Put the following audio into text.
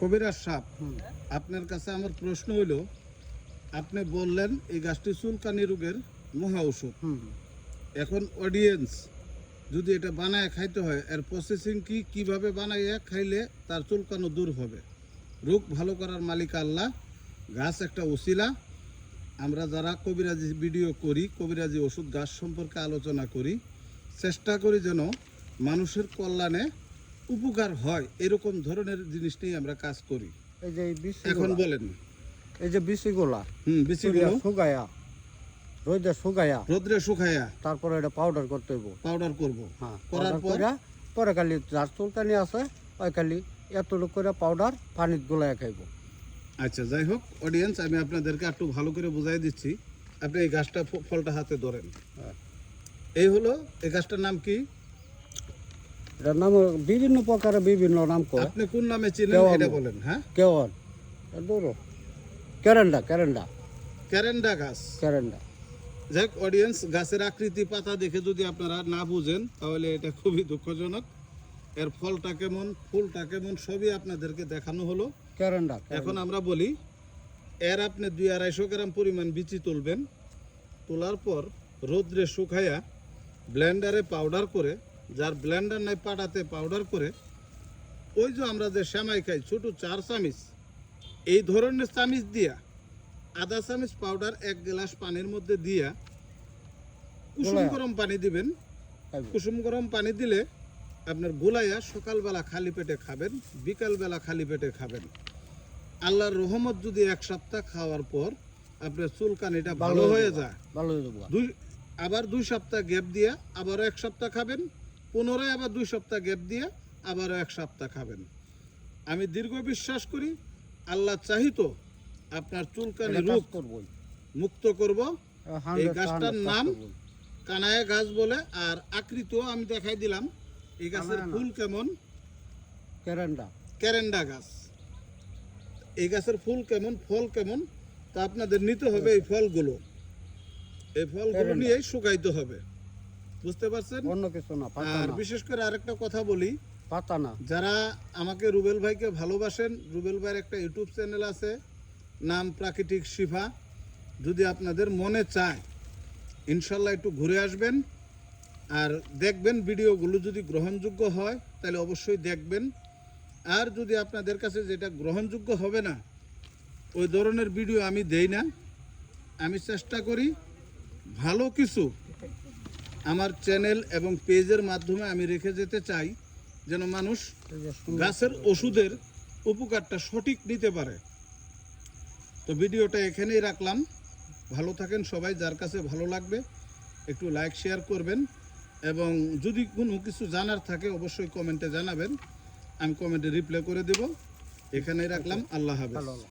কবিরাজ সাহেব, আপনার কাছে আমার প্রশ্ন হইল, আপনি বললেন এই গাছটি চুলকানি রোগের মহা ঔষধ। এখন অডিয়েন্স যদি এটা বানায় খাইতে হয়, এর প্রসেসিং কি, কিভাবে বানাইয়া খাইলে তার চুলকানো দূর হবে? রোগ ভালো করার মালিক আল্লাহ, গাছ একটা ওসিলা। আমরা যারা কবিরাজি ভিডিও করি, কবিরাজি ওষুধ গাছ সম্পর্কে আলোচনা করি, চেষ্টা করি যেন মানুষের কল্যাণে উপকার হয়, এরকম ধরনের জিনিস নিয়ে আমরা কাজ করি। এই যে এখন বলেন, এই যে বিচিগুলা বিচিগুলো শুকায়া রোদ্রে শুকায়া তারপরে এটা পাউডার করতে হইব। পাউডার করব, হ্যাঁ, করার পর পরে খালি যার চুলকানি আছে ওই খালি এতটুকু করে পাউডার পানিত গুলায় খাইব। আচ্ছা, যাই হোক অডিয়েন্স, আমি আপনাদেরকে একটু ভালো করে বুঝাই দিচ্ছি। আপনি এই গাছটা, ফলটা হাতে ধরেন। এই হলো, এই গাছটার নাম কি? এটার নাম বিভিন্ন প্রকারের বিভিন্ন নাম করে। আপনি কোন নামে চিনেন এটা বলেন। হ্যাঁ, কেওয়ান, ক্যারেন্ডা গাছ। যাই হোক অডিয়েন্স, গাছের আকৃতি পাতা দেখে যদি আপনারা না বুঝেন তাহলে এটা খুবই দুঃখজনক। এর ফলটা কেমন, ফুলটা কেমন, সবই আপনাদেরকে দেখানো হলো। এখন আমরা বলি, এর আপনি 2-250 গ্রাম পরিমাণ বিচি তুলবেন। তোলার পর রোদ্রে শুকাইয়া ব্লেন্ডারে পাউডার করে, যার ব্লেন্ডার নাই পাটাতে পাউডার করে, ওই যে আমরা যে সেমাই খাই ছোট 4 চামচ, এই ধরনের চামচ দিয়া আধা চামচ পাউডার 1 গ্লাস পানির মধ্যে দিয়া কুসুম গরম পানি দিবেন। কুসুম গরম পানি দিলে আপনার গোলাইয়া সকালবেলা খালি পেটে খাবেন, বিকালবেলা খালি পেটে খাবেন। আল্লাহর রহমত যদি 1 সপ্তাহ খাওয়ার পর আপনার চুলকানিটা ভালো হয়ে যায়, আবার 2 সপ্তাহ গ্যাপ দিয়া আবারও 1 সপ্তাহ খাবেন, পুনরায় আবার 2 সপ্তাহ গ্যাপ দিয়া আবারও 1 সপ্তাহ খাবেন। আমি দীর্ঘ বিশ্বাস করি, আল্লাহ চাহিত আপনার চুলকানি রোগ মুক্ত করব। এই গাছটার নাম কানায়া গাছ বলে, আর আকৃতিও আমি দেখাই দিলাম। এই গাছের ফুল কেমন, ক্যারেন্ডা গাছ। এই গাছের ফুল কেমন, ফল কেমন, তা আপনাদের নিতে হবে। এই ফলগুলো নিয়েই শুকাইতে হবে, বুঝতে পারছেন? অন্য কিছু না। আর বিশেষ করে আরেকটা কথা বলি, পাতা না। যারা আমাকে রুবেল ভাইকে ভালোবাসেন, রুবেল ভাইয়ের একটা ইউটিউব চ্যানেল আছে, নাম প্রাকৃতিক শিফা। যদি আপনাদের মনে চায়, ইনশাল্লাহ একটু ঘুরে আসবেন আর দেখবেন। ভিডিওগুলো যদি গ্রহণযোগ্য হয় তাহলে অবশ্যই দেখবেন। আর যদি আপনাদের কাছে যেটা গ্রহণযোগ্য হবে না, ওই ধরনের ভিডিও আমি দেই না। আমি চেষ্টা করি ভালো কিছু আমার চ্যানেল এবং পেজের মাধ্যমে আমি রেখে যেতে চাই, যেন মানুষ গাছের ওষুধের উপকারটা সঠিক নিতে পারে। তো ভিডিওটা এখানেই রাখলাম। ভালো থাকেন সবাই। যার কাছে ভালো লাগবে একটু লাইক শেয়ার করবেন, এবং যদি কোনো কিছু জানার থাকে অবশ্যই কমেন্টে জানাবেন, আমি কমেন্টে রিপ্লাই করে দেব। এখানেই রাখলাম। আল্লাহ হাফেজ।